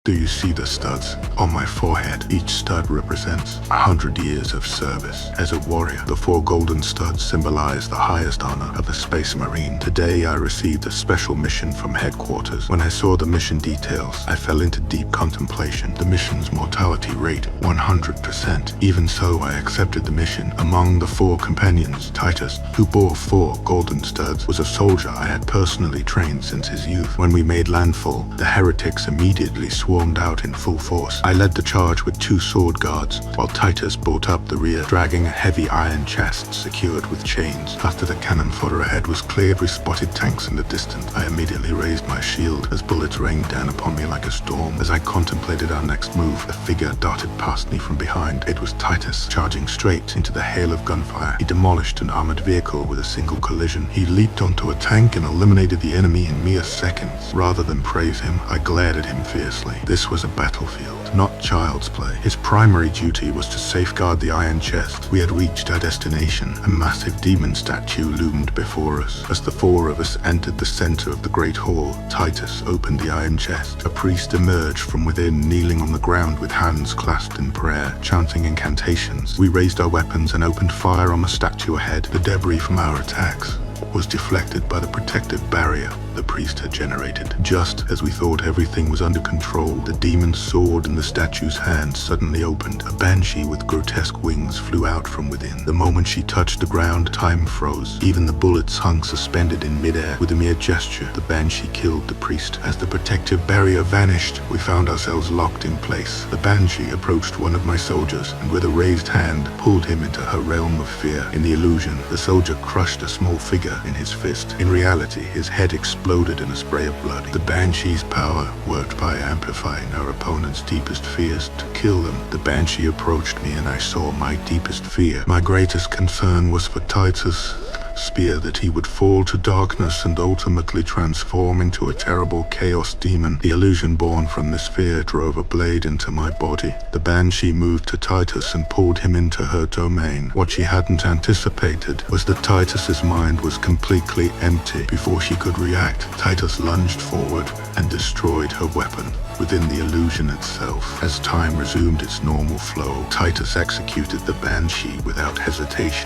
Do you see the studs on my forehead? Each stud represents 100 years of service. As a warrior, the 4 golden studs symbolize the highest honor of a space marine. Today, I received a special mission from headquarters. When I saw the mission details, I fell into deep contemplation. The mission's mortality rate, 100%. Even so, I accepted the mission. Among the 4 companions, Titus, who bore 4 golden studs, was a soldier I had personally trained since his youth. When we made landfall, the heretics immediately swarmed out in full force. I led the charge with 2 sword guards, while Titus brought up the rear, dragging a heavy iron chest secured with chains. After the cannon fodder ahead was cleared, we spotted tanks in the distance. I immediately raised my shield as bullets rained down upon me like a storm. As I contemplated our next move, a figure darted past me from behind. It was Titus, charging straight into the hail of gunfire. He demolished an armored vehicle with a single collision. He leaped onto a tank and eliminated the enemy in mere seconds. Rather than praise him, I glared at him fiercely. This was a battlefield, not child's play. His primary duty was to safeguard the iron chest. We had reached our destination. A massive demon statue loomed before us. As the 4 of us entered the center of the great hall, Titus opened the iron chest. A priest emerged from within, kneeling on the ground with hands clasped in prayer, chanting incantations. We raised our weapons and opened fire on the statue ahead. The debris from our attacks was deflected by the protective barrier the priest had generated. Just as we thought everything was under control, the demon's sword in the statue's hand suddenly opened. A banshee with grotesque wings flew out from within. The moment she touched the ground, time froze. Even the bullets hung suspended in midair. With a mere gesture, the banshee killed the priest. As the protective barrier vanished, we found ourselves locked in place. The banshee approached one of my soldiers and with a raised hand pulled him into her realm of fear. In the illusion, the soldier crushed a small figure in his fist. In reality, his head exploded in a spray of blood. The banshee's power worked by amplifying our opponent's deepest fears to kill them. The banshee approached me and I saw my deepest fear. My greatest concern was for Titus' spear, that he would fall to darkness and ultimately transform into a terrible chaos demon. The illusion born from this fear drove a blade into my body. The banshee moved to Titus and pulled him into her domain. What she hadn't anticipated was that Titus's mind was completely empty. Before she could react, Titus lunged forward and destroyed her weapon within the illusion itself. As time resumed its normal flow, Titus executed the banshee without hesitation.